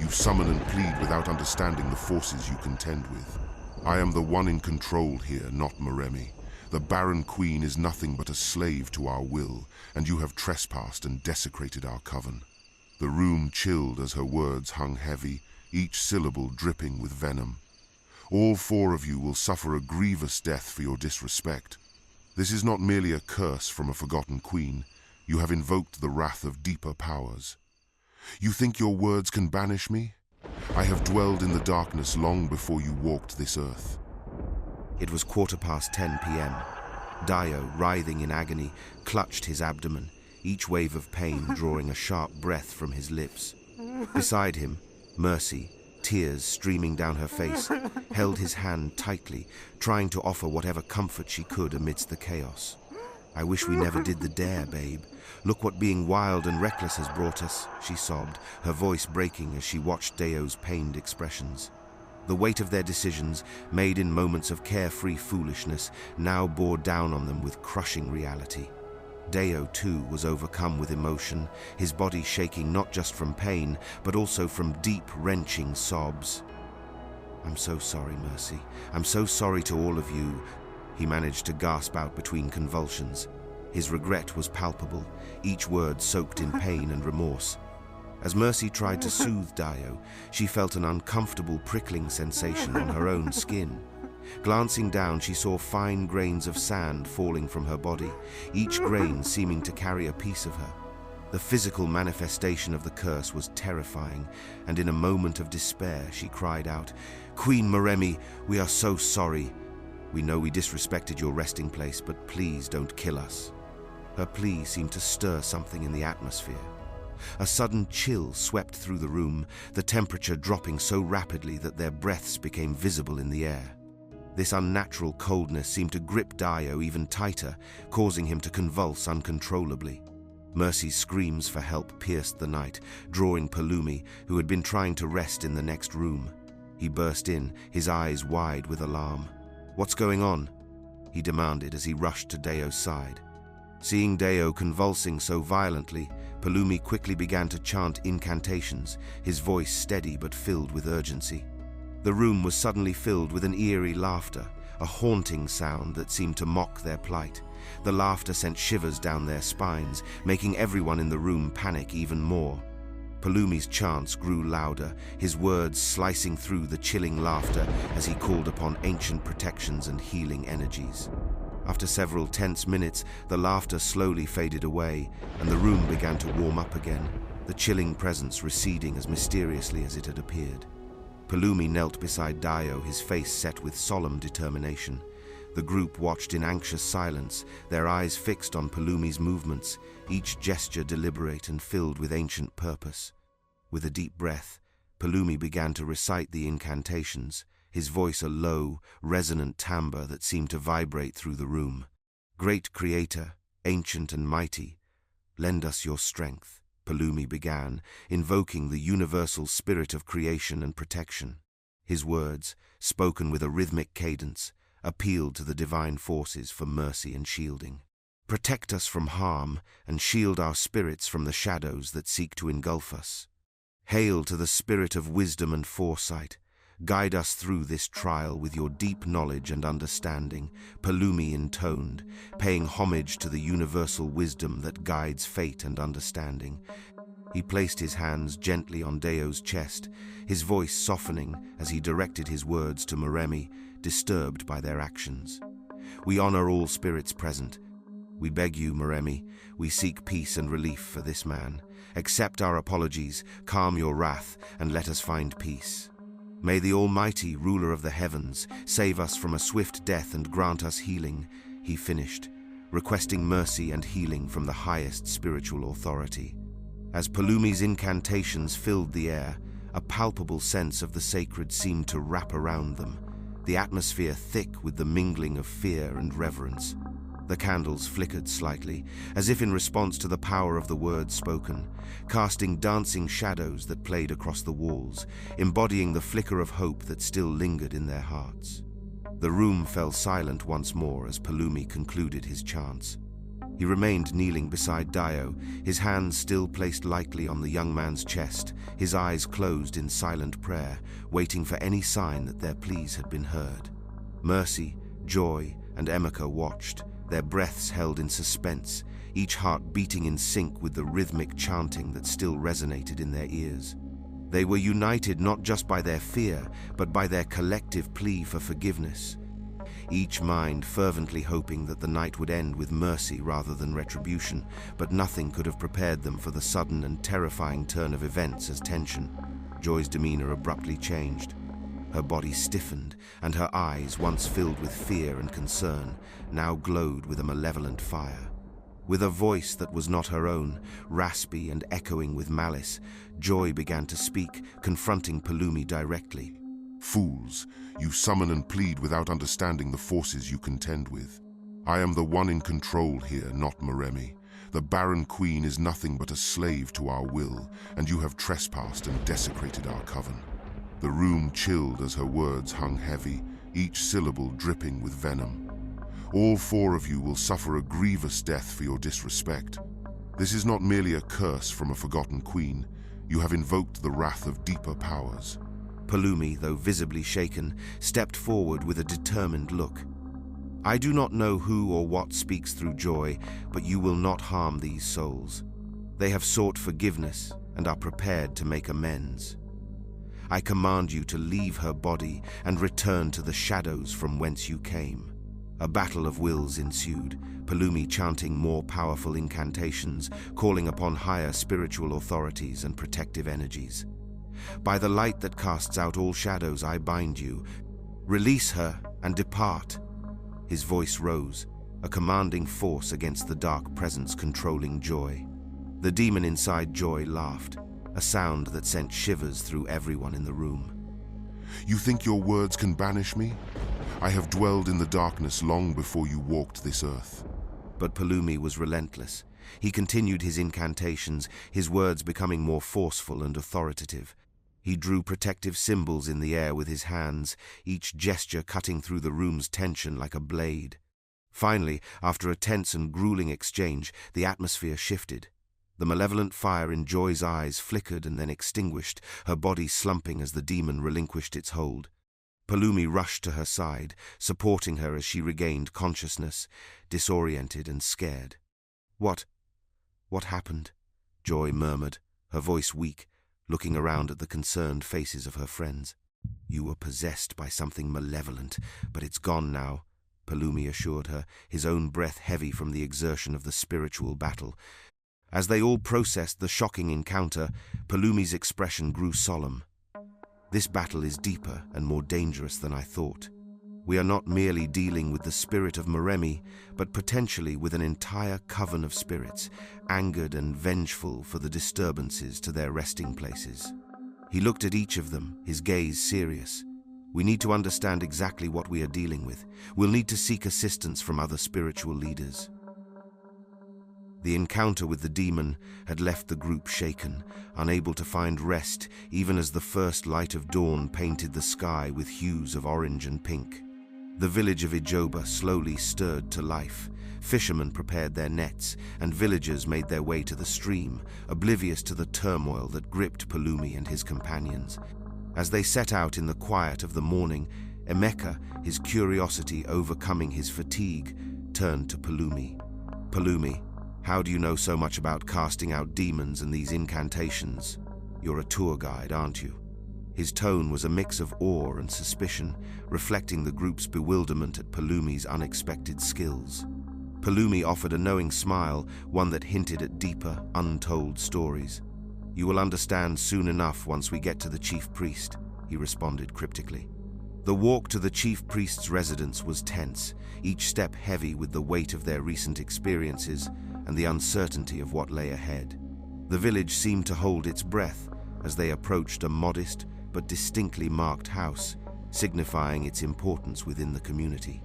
You summon and plead without understanding the forces you contend with. I am the one in control here, not Meremi. The Barren Queen is nothing but a slave to our will, and you have trespassed and desecrated our coven. The room chilled as her words hung heavy, each syllable dripping with venom. All four of you will suffer a grievous death for your disrespect. This is not merely a curse from a forgotten queen. You have invoked the wrath of deeper powers. You think your words can banish me? I have dwelled in the darkness long before you walked this earth. It was 10:15 p.m. Dio, writhing in agony, clutched his abdomen, each wave of pain drawing a sharp breath from his lips. Beside him, Mercy, tears streaming down her face, held his hand tightly, trying to offer whatever comfort she could amidst the chaos. "I wish we never did the dare, babe. Look what being wild and reckless has brought us," she sobbed, her voice breaking as she watched Deo's pained expressions. The weight of their decisions, made in moments of carefree foolishness, now bore down on them with crushing reality. Deo, too, was overcome with emotion, his body shaking not just from pain, but also from deep, wrenching sobs. "I'm so sorry, Mercy. I'm so sorry to all of you," he managed to gasp out between convulsions. His regret was palpable, each word soaked in pain and remorse. As Mercy tried to soothe Dio, she felt an uncomfortable prickling sensation on her own skin. Glancing down, she saw fine grains of sand falling from her body, each grain seeming to carry a piece of her. The physical manifestation of the curse was terrifying, and in a moment of despair she cried out, "Queen Meremi, we are so sorry. We know we disrespected your resting place, but please don't kill us." Her plea seemed to stir something in the atmosphere. A sudden chill swept through the room, the temperature dropping so rapidly that their breaths became visible in the air. This unnatural coldness seemed to grip Dio even tighter, causing him to convulse uncontrollably. Mercy's screams for help pierced the night, drawing Palumi, who had been trying to rest in the next room. He burst in, his eyes wide with alarm. "What's going on?" he demanded as he rushed to Deo's side. Seeing Deo convulsing so violently, Palumi quickly began to chant incantations, his voice steady but filled with urgency. The room was suddenly filled with an eerie laughter, a haunting sound that seemed to mock their plight. The laughter sent shivers down their spines, making everyone in the room panic even more. Palumi's chants grew louder, his words slicing through the chilling laughter as he called upon ancient protections and healing energies. After several tense minutes, the laughter slowly faded away, and the room began to warm up again, the chilling presence receding as mysteriously as it had appeared. Palumi knelt beside Dio, his face set with solemn determination. The group watched in anxious silence, their eyes fixed on Palumi's movements, each gesture deliberate and filled with ancient purpose. With a deep breath, Palumi began to recite the incantations, his voice a low, resonant timbre that seemed to vibrate through the room. "Great Creator, ancient and mighty, lend us your strength," Palumi began, invoking the universal spirit of creation and protection. His words, spoken with a rhythmic cadence, appealed to the divine forces for mercy and shielding. "Protect us from harm and shield our spirits from the shadows that seek to engulf us. Hail to the spirit of wisdom and foresight. Guide us through this trial with your deep knowledge and understanding," Palumi intoned, paying homage to the universal wisdom that guides fate and understanding. He placed his hands gently on Deo's chest, his voice softening as he directed his words to Meremi, disturbed by their actions. "We honor all spirits present. We beg you, Meremi, we seek peace and relief for this man. Accept our apologies, calm your wrath, and let us find peace. May the Almighty, ruler of the heavens, save us from a swift death and grant us healing," he finished, requesting mercy and healing from the highest spiritual authority. As Palumi's incantations filled the air, a palpable sense of the sacred seemed to wrap around them, the atmosphere thick with the mingling of fear and reverence. The candles flickered slightly, as if in response to the power of the words spoken, casting dancing shadows that played across the walls, embodying the flicker of hope that still lingered in their hearts. The room fell silent once more as Palumi concluded his chants. He remained kneeling beside Dio, his hands still placed lightly on the young man's chest, his eyes closed in silent prayer, waiting for any sign that their pleas had been heard. Mercy, Joy, and Emeka watched, their breaths held in suspense, each heart beating in sync with the rhythmic chanting that still resonated in their ears. They were united not just by their fear, but by their collective plea for forgiveness, each mind fervently hoping that the night would end with mercy rather than retribution, but nothing could have prepared them for the sudden and terrifying turn of events as tension. Joy's demeanor abruptly changed. Her body stiffened, and her eyes, once filled with fear and concern, now glowed with a malevolent fire. With a voice that was not her own, raspy and echoing with malice, Joy began to speak, confronting Palumi directly. Fools, you summon and plead without understanding the forces you contend with. I am the one in control here, not Meremi. The barren queen is nothing but a slave to our will, and you have trespassed and desecrated our coven. The room chilled as her words hung heavy, each syllable dripping with venom. All four of you will suffer a grievous death for your disrespect. This is not merely a curse from a forgotten queen. You have invoked the wrath of deeper powers. Palumi, though visibly shaken, stepped forward with a determined look. I do not know who or what speaks through Joy, but you will not harm these souls. They have sought forgiveness and are prepared to make amends. I command you to leave her body and return to the shadows from whence you came. A battle of wills ensued, Palumi chanting more powerful incantations, calling upon higher spiritual authorities and protective energies. By the light that casts out all shadows, I bind you. Release her and depart. His voice rose, a commanding force against the dark presence controlling Joy. The demon inside Joy laughed, a sound that sent shivers through everyone in the room. You think your words can banish me? I have dwelled in the darkness long before you walked this earth. But Palumi was relentless. He continued his incantations, his words becoming more forceful and authoritative. He drew protective symbols in the air with his hands, each gesture cutting through the room's tension like a blade. Finally, after a tense and grueling exchange, the atmosphere shifted. The malevolent fire in Joy's eyes flickered and then extinguished, her body slumping as the demon relinquished its hold. Palumi rushed to her side, supporting her as she regained consciousness, disoriented and scared. What happened? Joy murmured, her voice weak, looking around at the concerned faces of her friends. You were possessed by something malevolent, but it's gone now, Palumi assured her, his own breath heavy from the exertion of the spiritual battle. As they all processed the shocking encounter, Palumi's expression grew solemn. This battle is deeper and more dangerous than I thought. We are not merely dealing with the spirit of Meremi, but potentially with an entire coven of spirits, angered and vengeful for the disturbances to their resting places. He looked at each of them, his gaze serious. We need to understand exactly what we are dealing with. We'll need to seek assistance from other spiritual leaders. The encounter with the demon had left the group shaken, unable to find rest even as the first light of dawn painted the sky with hues of orange and pink. The village of Ijoba slowly stirred to life. Fishermen prepared their nets, and villagers made their way to the stream, oblivious to the turmoil that gripped Palumi and his companions. As they set out in the quiet of the morning, Emeka, his curiosity overcoming his fatigue, turned to Palumi. Palumi, how do you know so much about casting out demons and these incantations? You're a tour guide, aren't you? His tone was a mix of awe and suspicion, reflecting the group's bewilderment at Palumi's unexpected skills. Palumi offered a knowing smile, one that hinted at deeper, untold stories. You will understand soon enough once we get to the chief priest, he responded cryptically. The walk to the chief priest's residence was tense, each step heavy with the weight of their recent experiences and the uncertainty of what lay ahead. The village seemed to hold its breath as they approached a modest but distinctly marked house, signifying its importance within the community.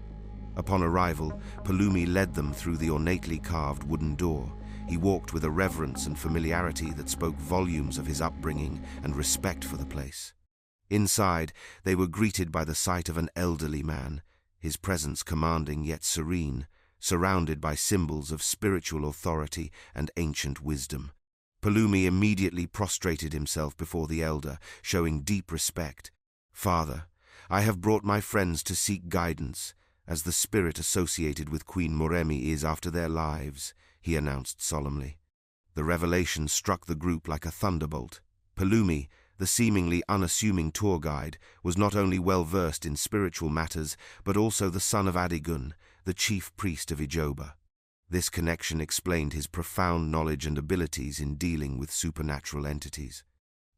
Upon arrival, Palumi led them through the ornately carved wooden door. He walked with a reverence and familiarity that spoke volumes of his upbringing and respect for the place. Inside, they were greeted by the sight of an elderly man, his presence commanding yet serene, surrounded by symbols of spiritual authority and ancient wisdom. Palumi immediately prostrated himself before the elder, showing deep respect. "Father, I have brought my friends to seek guidance, as the spirit associated with Queen Moremi is after their lives," he announced solemnly. The revelation struck the group like a thunderbolt. Palumi, the seemingly unassuming tour guide, was not only well-versed in spiritual matters, but also the son of Adigun, the chief priest of Ijoba. This connection explained his profound knowledge and abilities in dealing with supernatural entities.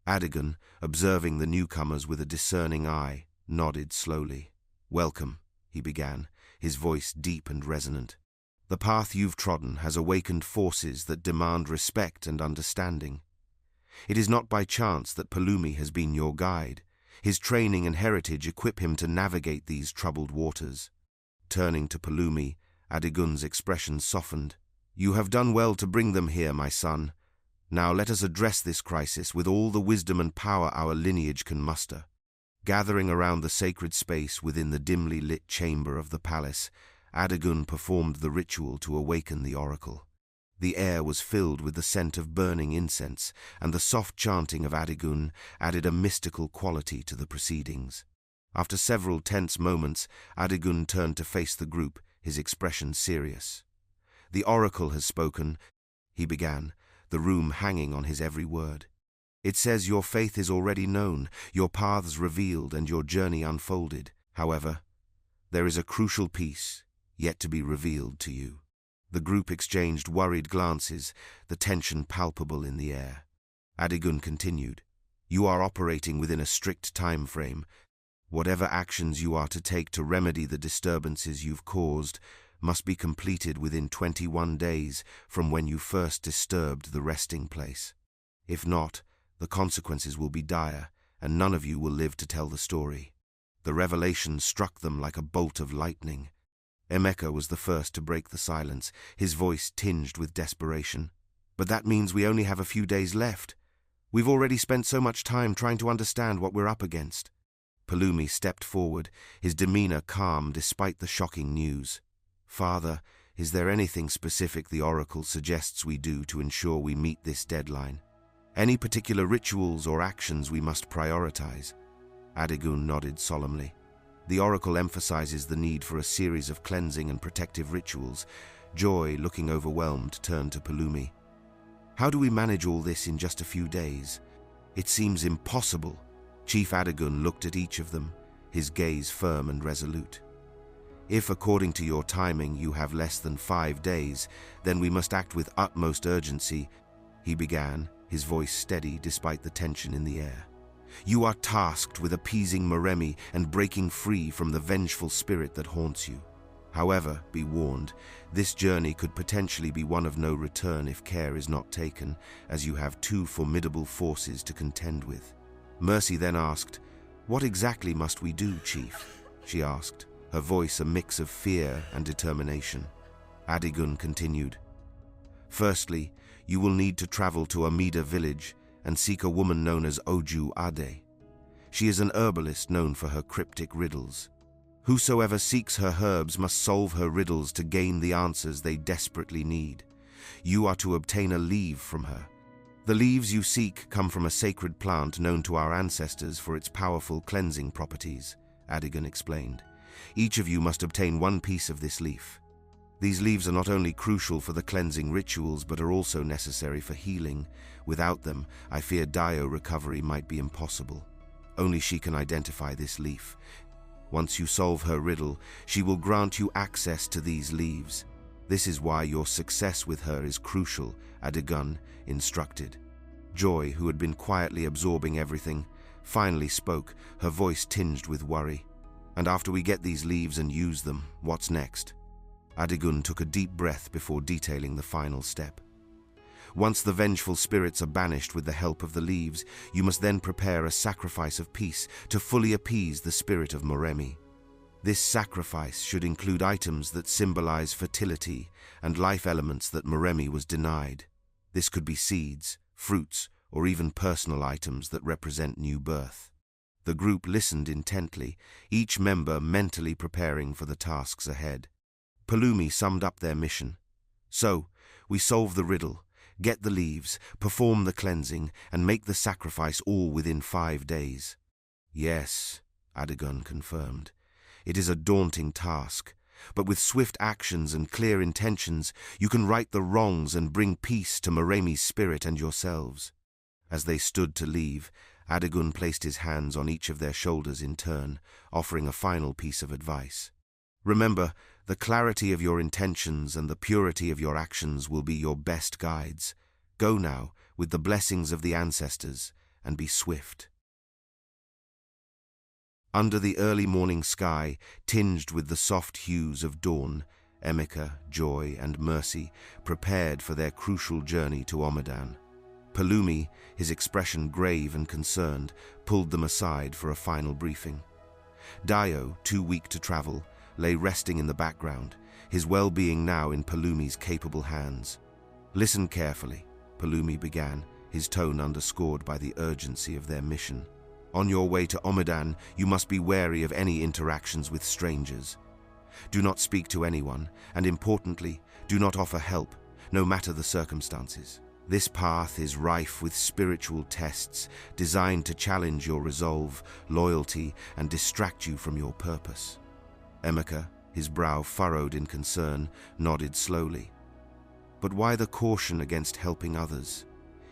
Adigun, observing the newcomers with a discerning eye, nodded slowly. "Welcome," he began, his voice deep and resonant. "The path you've trodden has awakened forces that demand respect and understanding. It is not by chance that Palumi has been your guide. His training and heritage equip him to navigate these troubled waters." Turning to Palumi, Adigun's expression softened. "You have done well to bring them here, my son. Now let us address this crisis with all the wisdom and power our lineage can muster." Gathering around the sacred space within the dimly lit chamber of the palace, Adigun performed the ritual to awaken the oracle. The air was filled with the scent of burning incense, and the soft chanting of Adigun added a mystical quality to the proceedings. After several tense moments, Adigun turned to face the group, his expression serious. "The oracle has spoken," he began, the room hanging on his every word. "It says your faith is already known, your paths revealed, and your journey unfolded. However, there is a crucial piece yet to be revealed to you." The group exchanged worried glances, the tension palpable in the air. Adigun continued, "You are operating within a strict time frame. Whatever actions you are to take to remedy the disturbances you've caused must be completed within 21 days from when you first disturbed the resting place. If not, the consequences will be dire, and none of you will live to tell the story." The revelation struck them like a bolt of lightning. Emeka was the first to break the silence, his voice tinged with desperation. "But that means we only have a few days left. We've already spent so much time trying to understand what we're up against." Palumi stepped forward, his demeanor calm despite the shocking news. "Father, is there anything specific the oracle suggests we do to ensure we meet this deadline? Any particular rituals or actions we must prioritize?" Adigun nodded solemnly. "The oracle emphasizes the need for a series of cleansing and protective rituals." Joy, looking overwhelmed, turned to Palumi. "How do we manage all this in just a few days? It seems impossible." Chief Adigun looked at each of them, his gaze firm and resolute. "If, according to your timing, you have less than 5 days, then we must act with utmost urgency," he began, his voice steady despite the tension in the air. "You are tasked with appeasing Moremi and breaking free from the vengeful spirit that haunts you. However, be warned, this journey could potentially be one of no return if care is not taken, as you have 2 formidable forces to contend with." Mercy then asked, "What exactly must we do, Chief?" she asked, her voice a mix of fear and determination. Adigun continued, "Firstly, you will need to travel to Omidan village and seek a woman known as Oju Ade. She is an herbalist known for her cryptic riddles. Whosoever seeks her herbs must solve her riddles to gain the answers they desperately need. You are to obtain a leaf from her. The leaves you seek come from a sacred plant known to our ancestors for its powerful cleansing properties," Adigun explained. "Each of you must obtain 1 piece of this leaf. These leaves are not only crucial for the cleansing rituals, but are also necessary for healing. Without them, I fear Dio recovery might be impossible. Only she can identify this leaf. Once you solve her riddle, she will grant you access to these leaves. This is why your success with her is crucial," Adigun instructed. Joy, who had been quietly absorbing everything, finally spoke, her voice tinged with worry. "And after we get these leaves and use them, what's next?" Adigun took a deep breath before detailing the final step. "Once the vengeful spirits are banished with the help of the leaves, you must then prepare a sacrifice of peace to fully appease the spirit of Moremi. This sacrifice should include items that symbolize fertility and life elements that Moremi was denied. This could be seeds, fruits, or even personal items that represent new birth." The group listened intently, each member mentally preparing for the tasks ahead. Palumi summed up their mission. So, we solve the riddle, get the leaves, perform the cleansing, and make the sacrifice all within 5 days. Yes, Adigun confirmed. It is a daunting task, but with swift actions and clear intentions, you can right the wrongs and bring peace to Moremi's spirit and yourselves. As they stood to leave, Adigun placed his hands on each of their shoulders in turn, offering a final piece of advice. Remember, the clarity of your intentions and the purity of your actions will be your best guides. Go now, with the blessings of the ancestors, and be swift. Under the early morning sky, tinged with the soft hues of dawn, Emeka, Joy, and Mercy prepared for their crucial journey to Omidan. Palumi, his expression grave and concerned, pulled them aside for a final briefing. Dio, too weak to travel, lay resting in the background, his well-being now in Palumi's capable hands. Listen carefully, Palumi began, his tone underscored by the urgency of their mission. On your way to Omidan, you must be wary of any interactions with strangers. Do not speak to anyone, and importantly, do not offer help, no matter the circumstances. This path is rife with spiritual tests designed to challenge your resolve, loyalty, and distract you from your purpose. Emeka, his brow furrowed in concern, nodded slowly. But why the caution against helping others?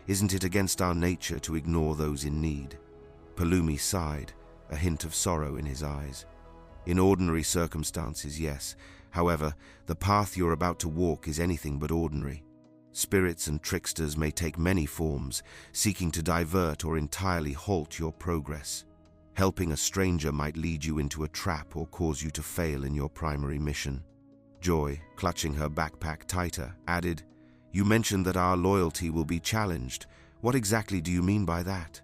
Isn't it against our nature to ignore those in need? Palumi sighed, a hint of sorrow in his eyes. In ordinary circumstances, yes. However, the path you're about to walk is anything but ordinary. Spirits and tricksters may take many forms, seeking to divert or entirely halt your progress. Helping a stranger might lead you into a trap or cause you to fail in your primary mission. Joy, clutching her backpack tighter, added, "You mentioned that our loyalty will be challenged. What exactly do you mean by that?"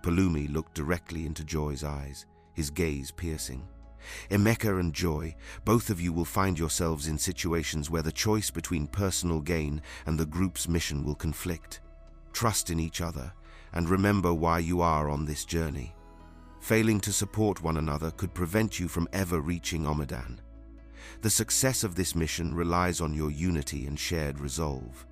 Palumi looked directly into Joy's eyes, his gaze piercing. Emeka and Joy, both of you will find yourselves in situations where the choice between personal gain and the group's mission will conflict. Trust in each other, and remember why you are on this journey. Failing to support one another could prevent you from ever reaching Omidan. The success of this mission relies on your unity and shared resolve.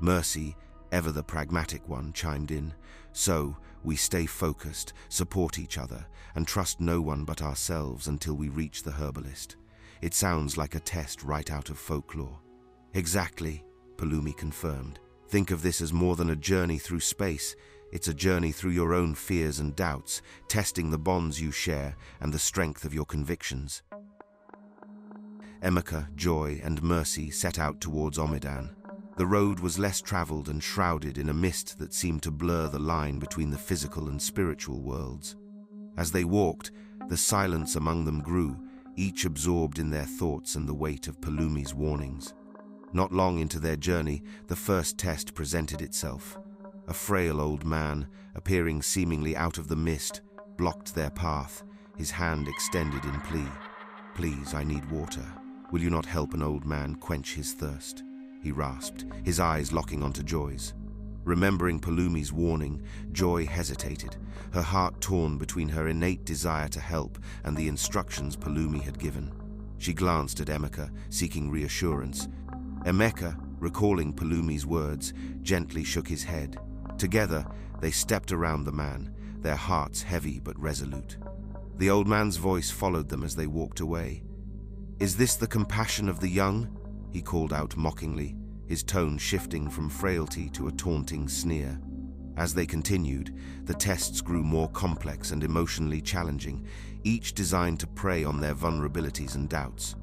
Mercy, ever the pragmatic one, chimed in. So, we stay focused, support each other, and trust no one but ourselves until we reach the herbalist. It sounds like a test right out of folklore. Exactly, Palumi confirmed. Think of this as more than a journey through space. It's a journey through your own fears and doubts, testing the bonds you share and the strength of your convictions. Emeka, Joy, and Mercy set out towards Omidan. The road was less traveled and shrouded in a mist that seemed to blur the line between the physical and spiritual worlds. As they walked, the silence among them grew, each absorbed in their thoughts and the weight of Palumi's warnings. Not long into their journey, the first test presented itself. A frail old man, appearing seemingly out of the mist, blocked their path, his hand extended in plea. "Please, I need water. Will you not help an old man quench his thirst?" he rasped, his eyes locking onto Joy's. Remembering Palumi's warning, Joy hesitated, her heart torn between her innate desire to help and the instructions Palumi had given. She glanced at Emeka, seeking reassurance. Emeka, recalling Palumi's words, gently shook his head. Together, they stepped around the man, their hearts heavy but resolute. The old man's voice followed them as they walked away. "Is this the compassion of the young?" he called out mockingly, his tone shifting from frailty to a taunting sneer. As they continued, the tests grew more complex and emotionally challenging, each designed to prey on their vulnerabilities and doubts.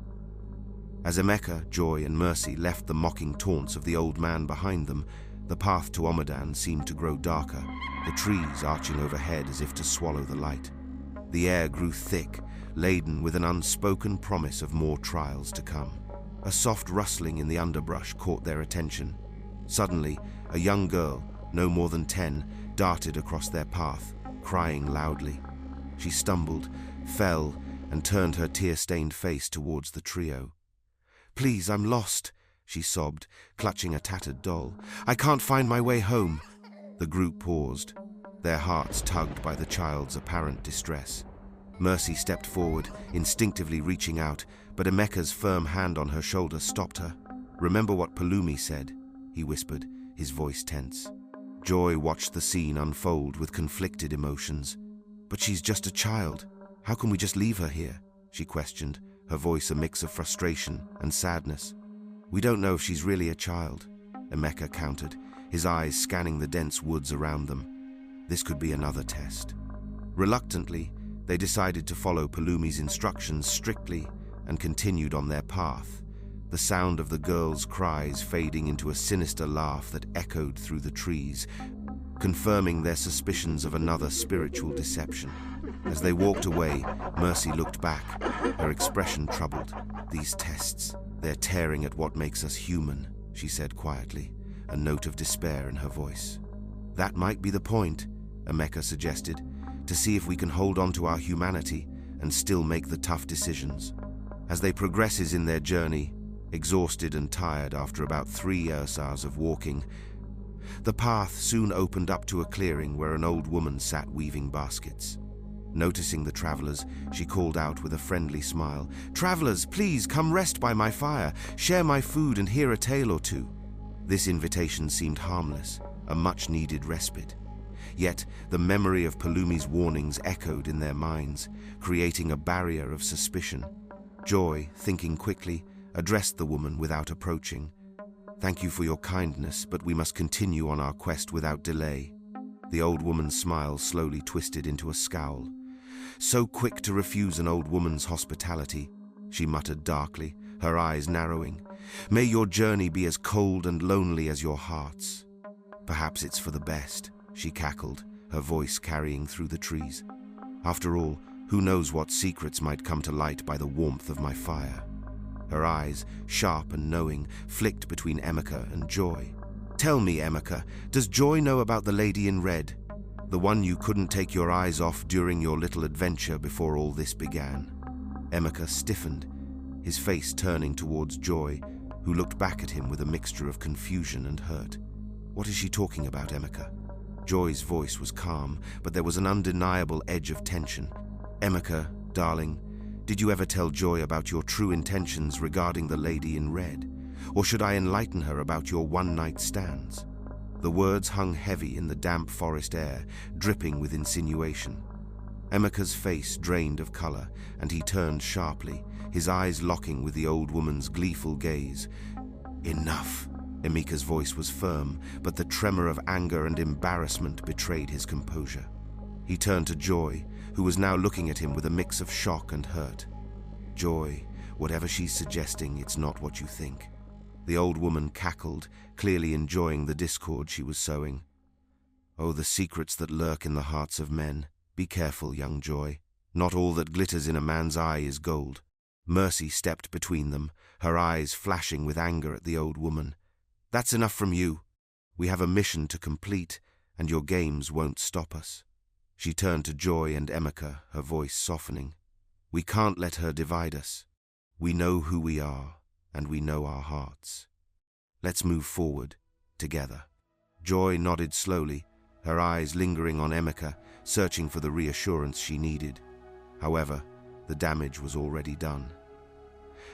As Emeka, Joy, and Mercy left the mocking taunts of the old man behind them, the path to Omidan seemed to grow darker, the trees arching overhead as if to swallow the light. The air grew thick, laden with an unspoken promise of more trials to come. A soft rustling in the underbrush caught their attention. Suddenly, a young girl, no more than 10, darted across their path, crying loudly. She stumbled, fell, and turned her tear-stained face towards the trio. "Please, I'm lost," she sobbed, clutching a tattered doll. "I can't find my way home." The group paused, their hearts tugged by the child's apparent distress. Mercy stepped forward, instinctively reaching out, but Emeka's firm hand on her shoulder stopped her. "Remember what Palumi said," he whispered, his voice tense. Joy watched the scene unfold with conflicted emotions. "But she's just a child. How can we just leave her here?" she questioned, her voice a mix of frustration and sadness. "We don't know if she's really a child," Emeka countered, his eyes scanning the dense woods around them. This could be another test. Reluctantly, they decided to follow Palumi's instructions strictly and continued on their path, the sound of the girl's cries fading into a sinister laugh that echoed through the trees, confirming their suspicions of another spiritual deception. As they walked away, Mercy looked back, her expression troubled. "These tests, they're tearing at what makes us human," she said quietly, a note of despair in her voice. "That might be the point," Emeka suggested, "to see if we can hold on to our humanity and still make the tough decisions." As they progresses in their journey, exhausted and tired after about 3 hours of walking, the path soon opened up to a clearing where an old woman sat weaving baskets. Noticing the travelers, she called out with a friendly smile, "Travelers, please come rest by my fire, share my food and hear a tale or two." This invitation seemed harmless, a much-needed respite. Yet the memory of Palumi's warnings echoed in their minds, creating a barrier of suspicion. Joy, thinking quickly, addressed the woman without approaching. "Thank you for your kindness, but we must continue on our quest without delay." The old woman's smile slowly twisted into a scowl. "So quick to refuse an old woman's hospitality," she muttered darkly, her eyes narrowing. "May your journey be as cold and lonely as your hearts." "Perhaps it's for the best," she cackled, her voice carrying through the trees. "After all, who knows what secrets might come to light by the warmth of my fire?" Her eyes, sharp and knowing, flicked between Emeka and Joy. "Tell me, Emeka, does Joy know about the lady in red? The one you couldn't take your eyes off during your little adventure before all this began?" Emeka stiffened, his face turning towards Joy, who looked back at him with a mixture of confusion and hurt. "What is she talking about, Emeka?" Joy's voice was calm, but there was an undeniable edge of tension. "Emeka, darling, did you ever tell Joy about your true intentions regarding the lady in red? Or should I enlighten her about your one-night stands?" The words hung heavy in the damp forest air, dripping with insinuation. Emeka's face drained of color, and he turned sharply, his eyes locking with the old woman's gleeful gaze. "Enough!" Emeka's voice was firm, but the tremor of anger and embarrassment betrayed his composure. He turned to Joy, who was now looking at him with a mix of shock and hurt. "Joy, whatever she's suggesting, it's not what you think." The old woman cackled, clearly enjoying the discord she was sowing. "Oh, the secrets that lurk in the hearts of men. Be careful, young Joy. Not all that glitters in a man's eye is gold." Mercy stepped between them, her eyes flashing with anger at the old woman. "That's enough from you. We have a mission to complete, and your games won't stop us." She turned to Joy and Emeka, her voice softening. "We can't let her divide us. We know who we are, and we know our hearts. Let's move forward, together." Joy nodded slowly, her eyes lingering on Emeka, searching for the reassurance she needed. However, the damage was already done.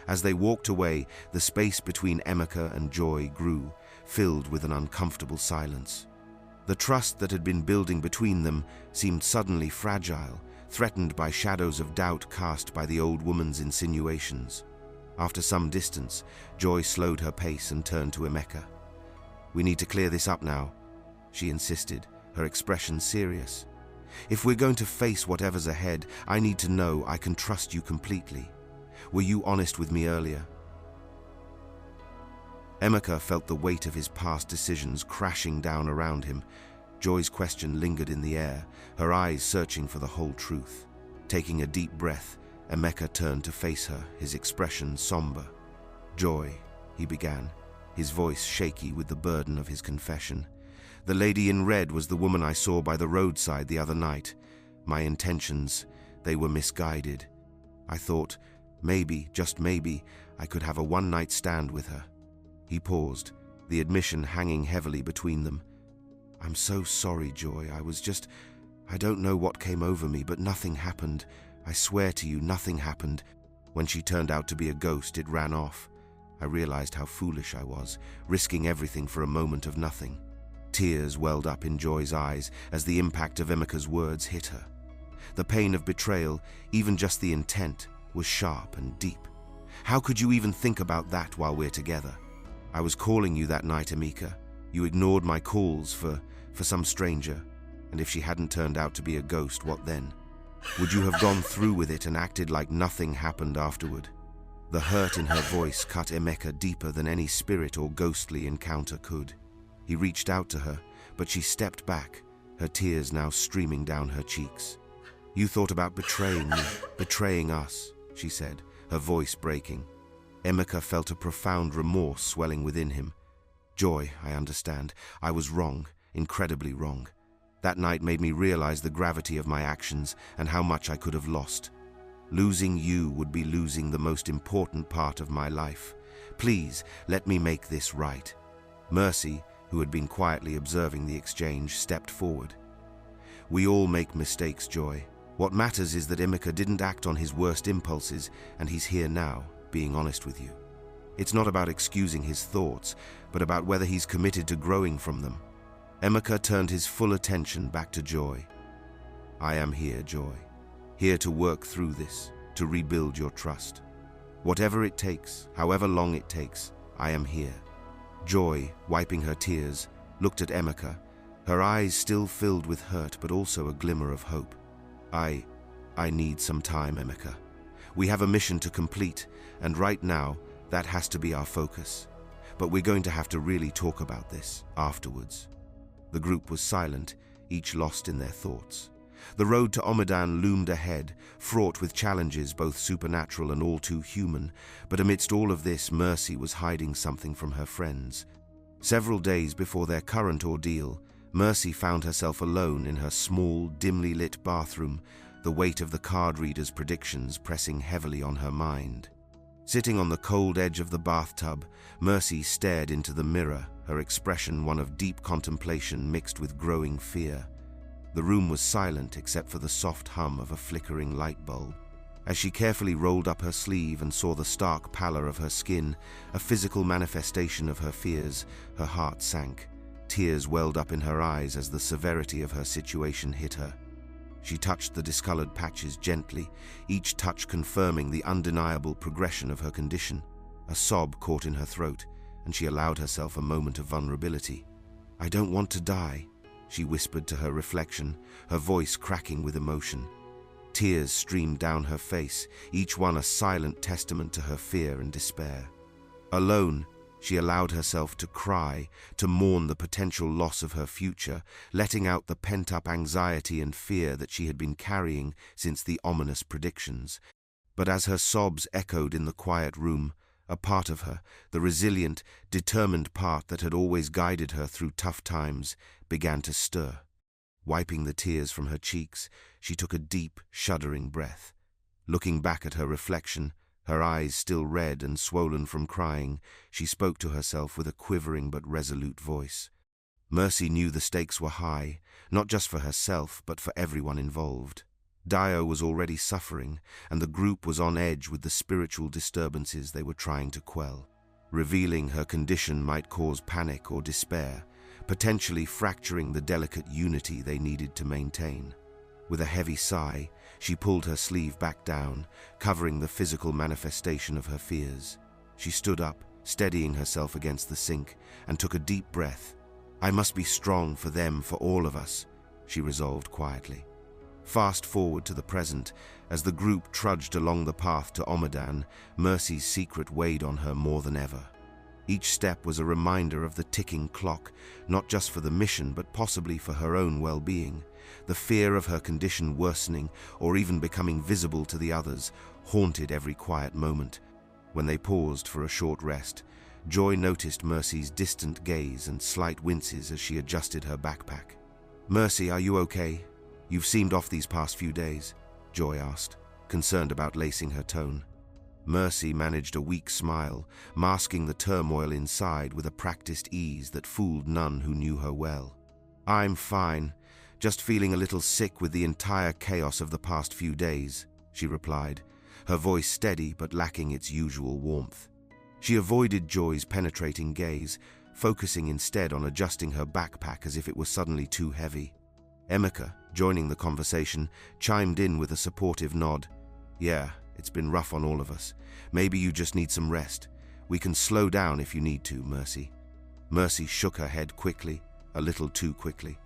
As they walked away, the space between Emeka and Joy grew, filled with an uncomfortable silence. The trust that had been building between them seemed suddenly fragile, threatened by shadows of doubt cast by the old woman's insinuations. After some distance, Joy slowed her pace and turned to Emeka. "We need to clear this up now," she insisted, her expression serious. "If we're going to face whatever's ahead, I need to know I can trust you completely. Were you honest with me earlier?" Emeka felt the weight of his past decisions crashing down around him. Joy's question lingered in the air, her eyes searching for the whole truth. Taking a deep breath, Emeka turned to face her, his expression somber. "Joy," he began, his voice shaky with the burden of his confession. "The lady in red was the woman I saw by the roadside the other night. My intentions, they were misguided. I thought, maybe, just maybe, I could have a one-night stand with her." He paused, the admission hanging heavily between them. "I'm so sorry, Joy. I don't know what came over me, but nothing happened. I swear to you, nothing happened. When she turned out to be a ghost, it ran off. I realized how foolish I was, risking everything for a moment of nothing. Tears welled up in Joy's eyes as the impact of Emeka's words hit her. The pain of betrayal, even just the intent, was sharp and deep. How could you even think about that while we're together? I was calling you that night, Emeka. You ignored my calls for some stranger. And if she hadn't turned out to be a ghost, what then? Would you have gone through with it and acted like nothing happened afterward? The hurt in her voice cut Emeka deeper than any spirit or ghostly encounter could. He reached out to her, but she stepped back, her tears now streaming down her cheeks. You thought about betraying me, betraying us, she said, her voice breaking. Emeka felt a profound remorse swelling within him. Joy, I understand. I was wrong, incredibly wrong. That night made me realize the gravity of my actions and how much I could have lost. Losing you would be losing the most important part of my life. Please, let me make this right. Mercy, who had been quietly observing the exchange, stepped forward. We all make mistakes, Joy. What matters is that Emeka didn't act on his worst impulses, and he's here now, being honest with you. It's not about excusing his thoughts, but about whether he's committed to growing from them. Emeka turned his full attention back to Joy. I am here, Joy. Here to work through this, to rebuild your trust. Whatever it takes, however long it takes, I am here. Joy, wiping her tears, looked at Emeka, her eyes still filled with hurt but also a glimmer of hope. I need some time, Emeka. We have a mission to complete, and right now, that has to be our focus. But we're going to have to really talk about this afterwards. The group was silent, each lost in their thoughts. The road to Omidan loomed ahead, fraught with challenges both supernatural and all too human, but amidst all of this, Mercy was hiding something from her friends. Several days before their current ordeal, Mercy found herself alone in her small, dimly lit bathroom, the weight of the card reader's predictions pressing heavily on her mind. Sitting on the cold edge of the bathtub, Mercy stared into the mirror, her expression one of deep contemplation mixed with growing fear. The room was silent except for the soft hum of a flickering light bulb. As she carefully rolled up her sleeve and saw the stark pallor of her skin, a physical manifestation of her fears, her heart sank. Tears welled up in her eyes as the severity of her situation hit her. She touched the discolored patches gently, each touch confirming the undeniable progression of her condition. A sob caught in her throat, and she allowed herself a moment of vulnerability. I don't want to die, she whispered to her reflection, her voice cracking with emotion. Tears streamed down her face, each one a silent testament to her fear and despair. Alone, she allowed herself to cry, to mourn the potential loss of her future, letting out the pent-up anxiety and fear that she had been carrying since the ominous predictions. But as her sobs echoed in the quiet room, a part of her, the resilient, determined part that had always guided her through tough times, began to stir. Wiping the tears from her cheeks, she took a deep, shuddering breath. Looking back at her reflection, her eyes still red and swollen from crying, she spoke to herself with a quivering but resolute voice. Mercy knew the stakes were high, not just for herself, but for everyone involved. Dio was already suffering, and the group was on edge with the spiritual disturbances they were trying to quell. Revealing her condition might cause panic or despair, potentially fracturing the delicate unity they needed to maintain. With a heavy sigh, she pulled her sleeve back down, covering the physical manifestation of her fears. She stood up, steadying herself against the sink, and took a deep breath. I must be strong for them, for all of us, she resolved quietly. Fast forward to the present, as the group trudged along the path to Omidan, Mercy's secret weighed on her more than ever. Each step was a reminder of the ticking clock, not just for the mission but possibly for her own well-being. The fear of her condition worsening or even becoming visible to the others haunted every quiet moment. When they paused for a short rest, Joy noticed Mercy's distant gaze and slight winces as she adjusted her backpack. Mercy, are you okay? You've seemed off these past few days, Joy asked, concerned about lacing her tone. Mercy managed a weak smile, masking the turmoil inside with a practiced ease that fooled none who knew her well. I'm fine, just feeling a little sick with the entire chaos of the past few days, she replied, her voice steady but lacking its usual warmth. She avoided Joy's penetrating gaze, focusing instead on adjusting her backpack as if it was suddenly too heavy. Emeka, joining the conversation, chimed in with a supportive nod. "Yeah, it's been rough on all of us. Maybe you just need some rest. We can slow down if you need to, Mercy." Mercy shook her head quickly, a little too quickly.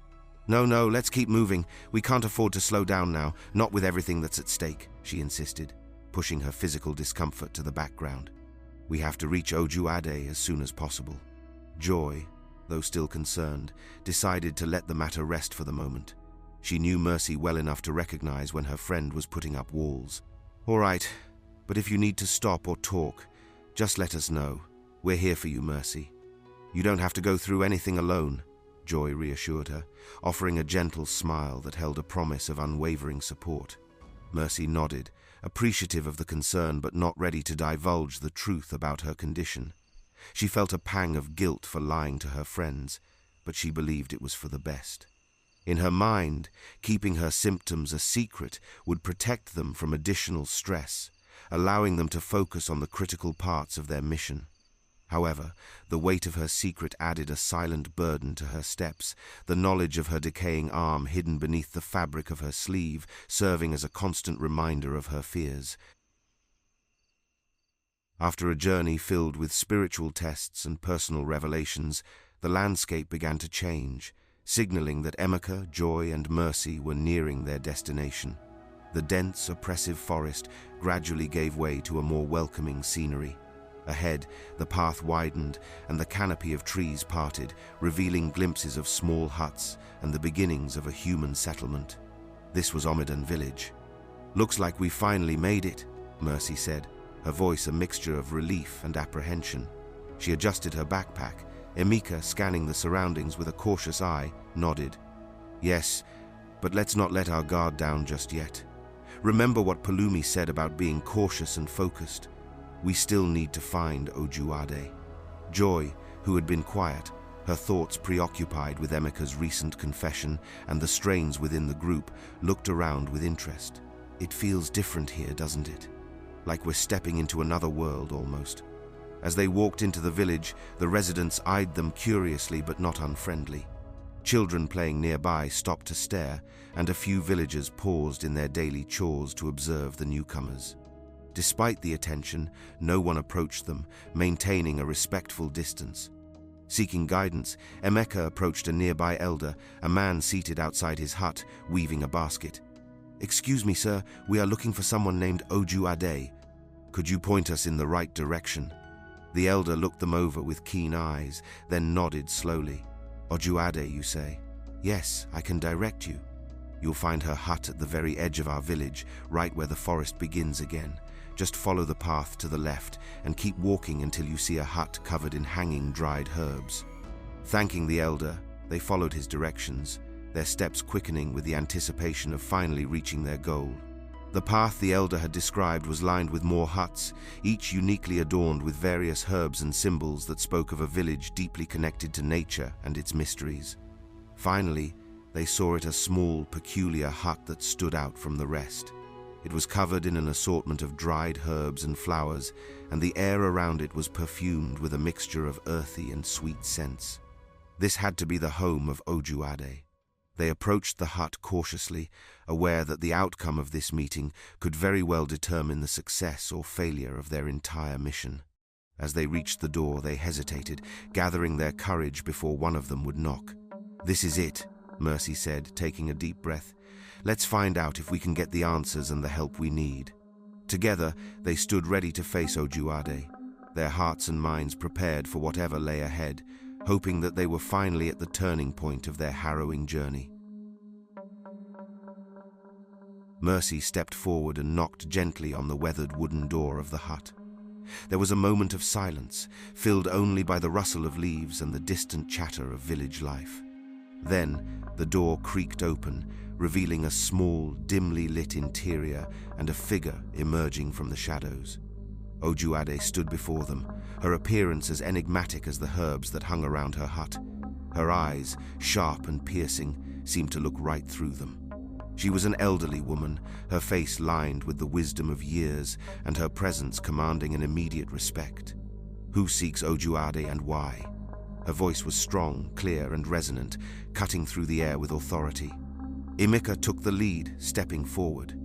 No, let's keep moving. We can't afford to slow down now, not with everything that's at stake," she insisted, pushing her physical discomfort to the background. "We have to reach Ojuade as soon as possible." Joy, though still concerned, decided to let the matter rest for the moment. She knew Mercy well enough to recognize when her friend was putting up walls. "All right, but if you need to stop or talk, just let us know. We're here for you, Mercy." "You don't have to go through anything alone," Joy reassured her, offering a gentle smile that held a promise of unwavering support. Mercy nodded, appreciative of the concern but not ready to divulge the truth about her condition. She felt a pang of guilt for lying to her friends, but she believed it was for the best. In her mind, keeping her symptoms a secret would protect them from additional stress, allowing them to focus on the critical parts of their mission. However, the weight of her secret added a silent burden to her steps, the knowledge of her decaying arm hidden beneath the fabric of her sleeve, serving as a constant reminder of her fears. After a journey filled with spiritual tests and personal revelations, the landscape began to change, signaling that Emeka, Joy, and Mercy were nearing their destination. The dense, oppressive forest gradually gave way to a more welcoming scenery. Ahead, the path widened and the canopy of trees parted, revealing glimpses of small huts and the beginnings of a human settlement. This was Omidan village. "Looks like we finally made it," Mercy said, her voice a mixture of relief and apprehension. She adjusted her backpack. Emeka, scanning the surroundings with a cautious eye, nodded. "Yes, but let's not let our guard down just yet. Remember what Palumi said about being cautious and focused. We still need to find Ojuade." Joy, who had been quiet, her thoughts preoccupied with Emeka's recent confession and the strains within the group, looked around with interest. "It feels different here, doesn't it? Like we're stepping into another world, almost." As they walked into the village, the residents eyed them curiously but not unfriendly. Children playing nearby stopped to stare, and a few villagers paused in their daily chores to observe the newcomers. Despite the attention, no one approached them, maintaining a respectful distance. Seeking guidance, Emeka approached a nearby elder, a man seated outside his hut, weaving a basket. "Excuse me, sir, we are looking for someone named Ojuade. Could you point us in the right direction?" The elder looked them over with keen eyes, then nodded slowly. "Ojuade, you say? Yes, I can direct you. You'll find her hut at the very edge of our village, right where the forest begins again. Just follow the path to the left and keep walking until you see a hut covered in hanging dried herbs." Thanking the elder, they followed his directions, their steps quickening with the anticipation of finally reaching their goal. The path the elder had described was lined with more huts, each uniquely adorned with various herbs and symbols that spoke of a village deeply connected to nature and its mysteries. Finally, they saw it a small, peculiar hut that stood out from the rest. It was covered in an assortment of dried herbs and flowers, and the air around it was perfumed with a mixture of earthy and sweet scents. This had to be the home of Ojuade. They approached the hut cautiously, aware that the outcome of this meeting could very well determine the success or failure of their entire mission. As they reached the door, they hesitated, gathering their courage before one of them would knock. "This is it," Mercy said, taking a deep breath. "Let's find out if we can get the answers and the help we need." Together, they stood ready to face Ojuade, their hearts and minds prepared for whatever lay ahead, hoping that they were finally at the turning point of their harrowing journey. Mercy stepped forward and knocked gently on the weathered wooden door of the hut. There was a moment of silence, filled only by the rustle of leaves and the distant chatter of village life. Then, the door creaked open, revealing a small, dimly lit interior and a figure emerging from the shadows. Ojuade stood before them, her appearance as enigmatic as the herbs that hung around her hut. Her eyes, sharp and piercing, seemed to look right through them. She was an elderly woman, her face lined with the wisdom of years and her presence commanding an immediate respect. "Who seeks Ojuade and why?" Her voice was strong, clear and resonant, cutting through the air with authority. Emeka took the lead, stepping forward.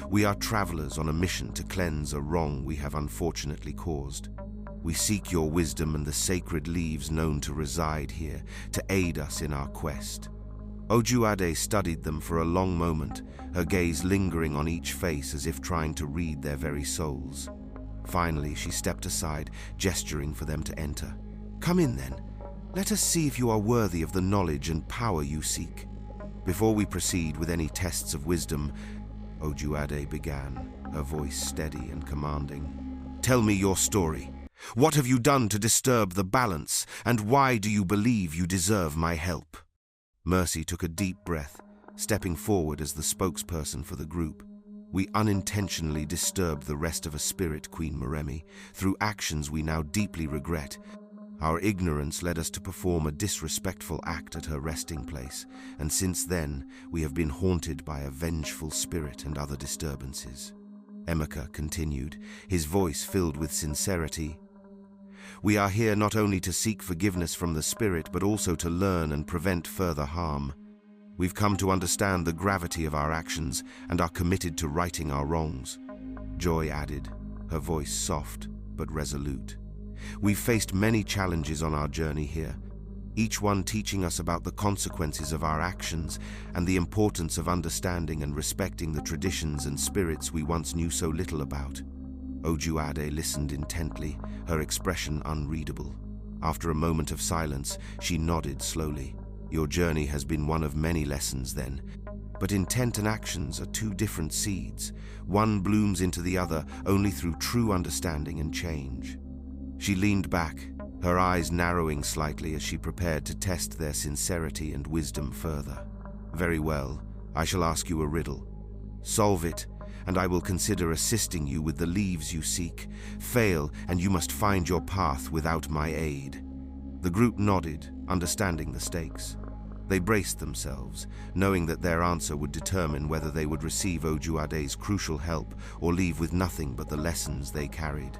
"We are travelers on a mission to cleanse a wrong we have unfortunately caused. We seek your wisdom and the sacred leaves known to reside here to aid us in our quest." Ojuade studied them for a long moment, her gaze lingering on each face as if trying to read their very souls. Finally, she stepped aside, gesturing for them to enter. "Come in, then. Let us see if you are worthy of the knowledge and power you seek." "Before we proceed with any tests of wisdom," Ojuade began, her voice steady and commanding, "tell me your story. What have you done to disturb the balance, and why do you believe you deserve my help?" Mercy took a deep breath, stepping forward as the spokesperson for the group. "We unintentionally disturbed the rest of a spirit, Queen Meremi, through actions we now deeply regret. Our ignorance led us to perform a disrespectful act at her resting place, and since then we have been haunted by a vengeful spirit and other disturbances." Emeka continued, his voice filled with sincerity. "We are here not only to seek forgiveness from the spirit, but also to learn and prevent further harm. We've come to understand the gravity of our actions and are committed to righting our wrongs." Joy added, her voice soft but resolute. "We've faced many challenges on our journey here, each one teaching us about the consequences of our actions and the importance of understanding and respecting the traditions and spirits we once knew so little about." Ojuade listened intently, her expression unreadable. After a moment of silence, she nodded slowly. "Your journey has been one of many lessons then, but intent and actions are two different seeds. One blooms into the other only through true understanding and change." She leaned back, her eyes narrowing slightly as she prepared to test their sincerity and wisdom further. "Very well, I shall ask you a riddle. Solve it, and I will consider assisting you with the leaves you seek. Fail, and you must find your path without my aid." The group nodded, understanding the stakes. They braced themselves, knowing that their answer would determine whether they would receive Ojuade's crucial help or leave with nothing but the lessons they carried.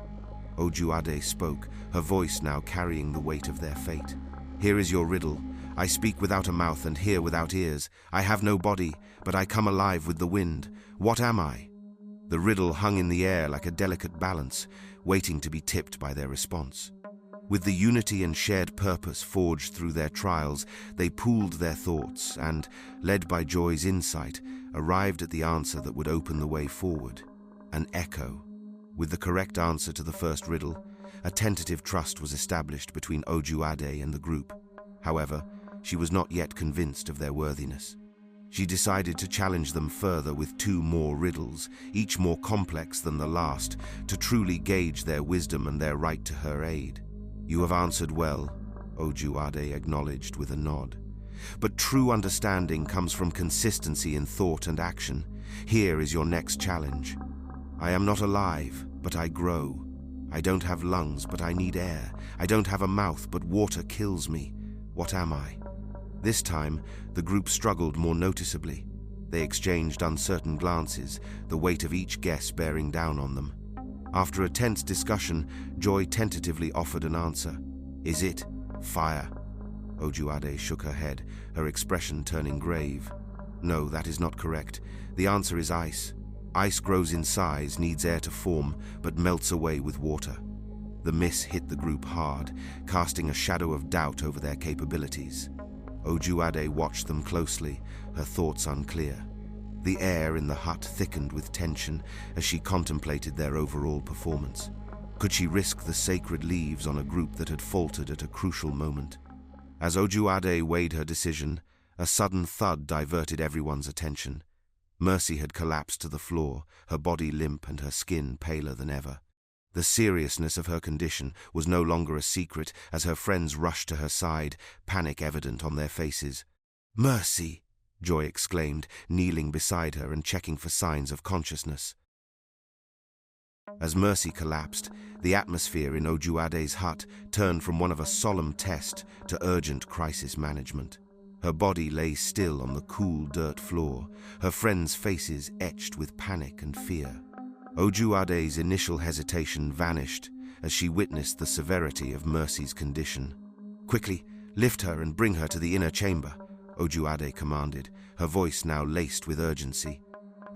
Ojuade spoke, her voice now carrying the weight of their fate. "Here is your riddle. I speak without a mouth and hear without ears. I have no body, but I come alive with the wind. What am I?" The riddle hung in the air like a delicate balance, waiting to be tipped by their response. With the unity and shared purpose forged through their trials, they pooled their thoughts and, led by Joy's insight, arrived at the answer that would open the way forward. An echo. With the correct answer to the first riddle, a tentative trust was established between Ojuade and the group. However, she was not yet convinced of their worthiness. She decided to challenge them further with two more riddles, each more complex than the last, to truly gauge their wisdom and their right to her aid. "You have answered well," Ojuade acknowledged with a nod. "But true understanding comes from consistency in thought and action. Here is your next challenge. I am not alive, but I grow. I don't have lungs, but I need air. I don't have a mouth, but water kills me. What am I?" This time, the group struggled more noticeably. They exchanged uncertain glances, the weight of each guess bearing down on them. After a tense discussion, Joy tentatively offered an answer. "Is it fire?" Ojuade shook her head, her expression turning grave. "No, that is not correct. The answer is ice. Ice grows in size, needs air to form, but melts away with water." The miss hit the group hard, casting a shadow of doubt over their capabilities. Ojuade watched them closely, her thoughts unclear. The air in the hut thickened with tension as she contemplated their overall performance. Could she risk the sacred leaves on a group that had faltered at a crucial moment? As Ojuade weighed her decision, a sudden thud diverted everyone's attention. Mercy had collapsed to the floor, her body limp and her skin paler than ever. The seriousness of her condition was no longer a secret as her friends rushed to her side, panic evident on their faces. "Mercy!" Joy exclaimed, kneeling beside her and checking for signs of consciousness. As Mercy collapsed, the atmosphere in Ojuade's hut turned from one of a solemn test to urgent crisis management. Her body lay still on the cool dirt floor, her friends' faces etched with panic and fear. Ojuade's initial hesitation vanished as she witnessed the severity of Mercy's condition. "Quickly, lift her and bring her to the inner chamber," Ojuade commanded, her voice now laced with urgency.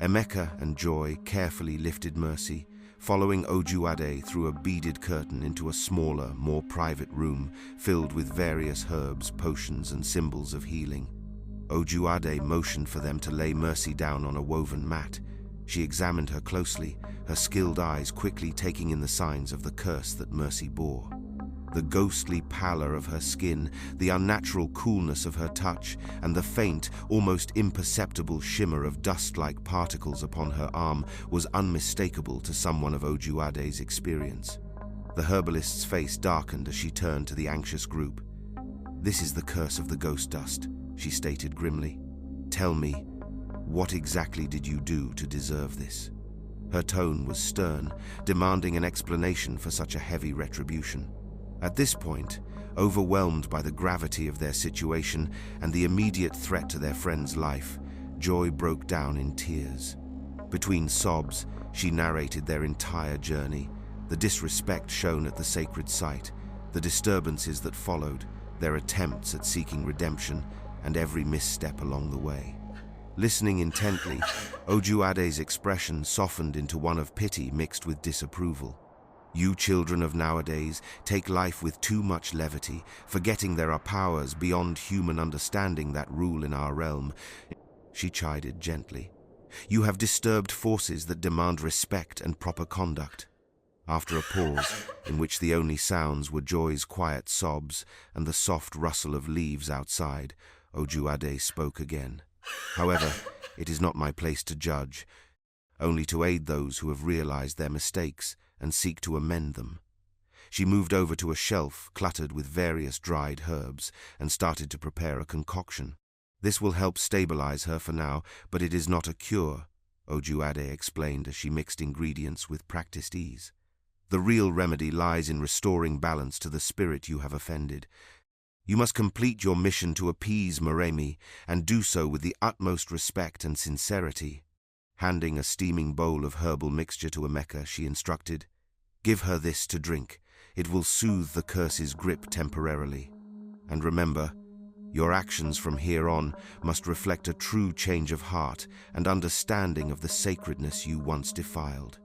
Emeka and Joy carefully lifted Mercy, following Ojuade through a beaded curtain into a smaller, more private room filled with various herbs, potions, and symbols of healing. Ojuade motioned for them to lay Mercy down on a woven mat. She examined her closely, her skilled eyes quickly taking in the signs of the curse that Mercy bore. The ghostly pallor of her skin, the unnatural coolness of her touch, and the faint, almost imperceptible shimmer of dust-like particles upon her arm was unmistakable to someone of Ojuade's experience. The herbalist's face darkened as she turned to the anxious group. "This is the curse of the ghost dust," she stated grimly. "Tell me, what exactly did you do to deserve this?" Her tone was stern, demanding an explanation for such a heavy retribution. At this point, overwhelmed by the gravity of their situation and the immediate threat to their friend's life, Joy broke down in tears. Between sobs, she narrated their entire journey, the disrespect shown at the sacred site, the disturbances that followed, their attempts at seeking redemption, and every misstep along the way. Listening intently, Ojuade's expression softened into one of pity mixed with disapproval. "You children of nowadays take life with too much levity, forgetting there are powers beyond human understanding that rule in our realm," she chided gently. "You have disturbed forces that demand respect and proper conduct." After a pause, in which the only sounds were Joy's quiet sobs and the soft rustle of leaves outside, Ojuade spoke again. "However, it is not my place to judge, only to aid those who have realized their mistakes and seek to amend them." She moved over to a shelf cluttered with various dried herbs and started to prepare a concoction. "This will help stabilize her for now, but it is not a cure," Ojuade explained as she mixed ingredients with practiced ease. "The real remedy lies in restoring balance to the spirit you have offended. You must complete your mission to appease Meremi, and do so with the utmost respect and sincerity." Handing a steaming bowl of herbal mixture to Emeka, she instructed, "Give her this to drink. It will soothe the curse's grip temporarily. And remember, your actions from here on must reflect a true change of heart and understanding of the sacredness you once defiled."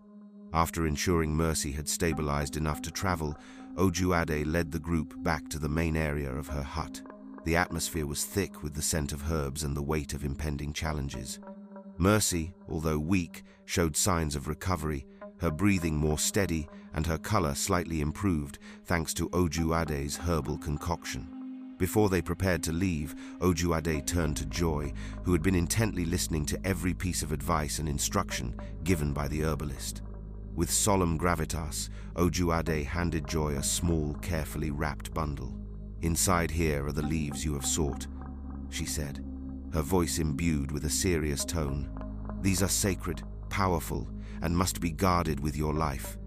After ensuring Mercy had stabilized enough to travel, Ojuade led the group back to the main area of her hut. The atmosphere was thick with the scent of herbs and the weight of impending challenges. Mercy, although weak, showed signs of recovery, her breathing more steady and her color slightly improved thanks to Ojuade's herbal concoction. Before they prepared to leave, Ojuade turned to Joy, who had been intently listening to every piece of advice and instruction given by the herbalist. With solemn gravitas, Ojuade handed Joy a small, carefully wrapped bundle. "Inside here are the leaves you have sought," she said, her voice imbued with a serious tone. "These are sacred, powerful, and must be guarded with your life."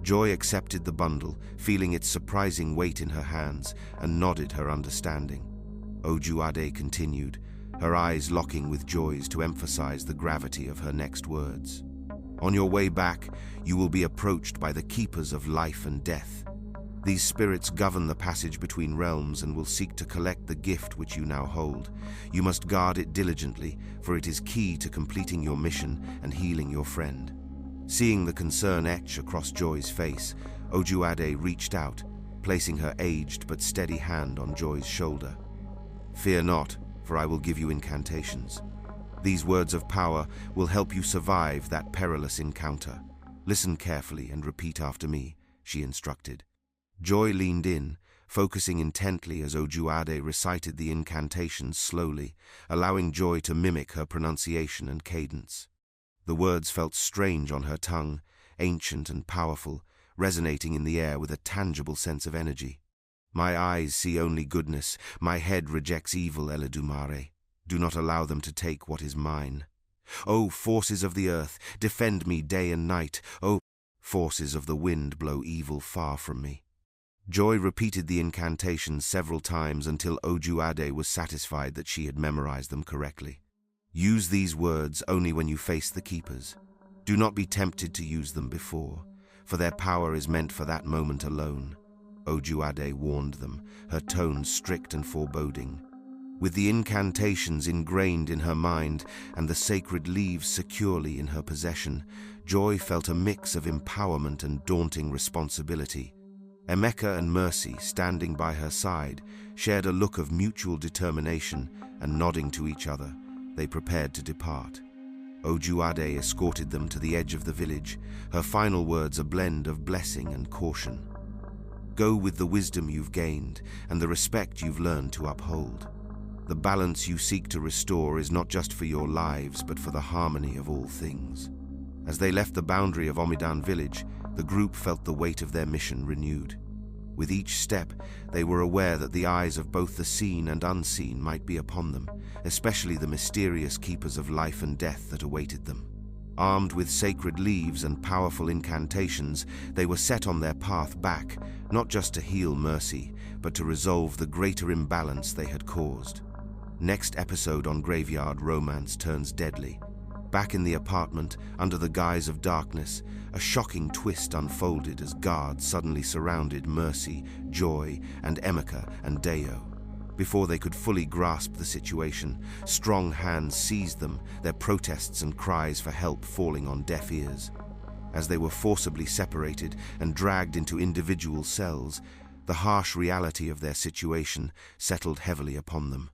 Joy accepted the bundle, feeling its surprising weight in her hands, and nodded her understanding. Ojuade continued, her eyes locking with Joy's to emphasize the gravity of her next words. "On your way back, you will be approached by the keepers of life and death. These spirits govern the passage between realms and will seek to collect the gift which you now hold. You must guard it diligently, for it is key to completing your mission and healing your friend." Seeing the concern etch across Joy's face, Ojuade reached out, placing her aged but steady hand on Joy's shoulder. "Fear not, for I will give you incantations. These words of power will help you survive that perilous encounter. Listen carefully and repeat after me," she instructed. Joy leaned in, focusing intently as Ojuade recited the incantations slowly, allowing Joy to mimic her pronunciation and cadence. The words felt strange on her tongue, ancient and powerful, resonating in the air with a tangible sense of energy. "My eyes see only goodness, my head rejects evil, Eledumare. Do not allow them to take what is mine. O forces of the earth, defend me day and night. O forces of the wind, blow evil far from me." Joy repeated the incantations several times until Ojuade was satisfied that she had memorized them correctly. Use these words only when you face the keepers. Do not be tempted to use them before, for their power is meant for that moment alone. Ojuade warned them, her tone strict and foreboding. With the incantations ingrained in her mind and the sacred leaves securely in her possession, Joy felt a mix of empowerment and daunting responsibility. Emeka and Mercy, standing by her side, shared a look of mutual determination, and nodding to each other, they prepared to depart. Ojuade escorted them to the edge of the village, her final words a blend of blessing and caution. Go with the wisdom you've gained and the respect you've learned to uphold. The balance you seek to restore is not just for your lives, but for the harmony of all things. As they left the boundary of Omidan village, the group felt the weight of their mission renewed. With each step, they were aware that the eyes of both the seen and unseen might be upon them, especially the mysterious keepers of life and death that awaited them. Armed with sacred leaves and powerful incantations, they were set on their path back, not just to heal Mercy, but to resolve the greater imbalance they had caused. Next episode on Graveyard Romance turns deadly. Back in the apartment, under the guise of darkness, a shocking twist unfolded as guards suddenly surrounded Mercy, Joy, and Emeka and Deo. Before they could fully grasp the situation, strong hands seized them, their protests and cries for help falling on deaf ears. As they were forcibly separated and dragged into individual cells, the harsh reality of their situation settled heavily upon them.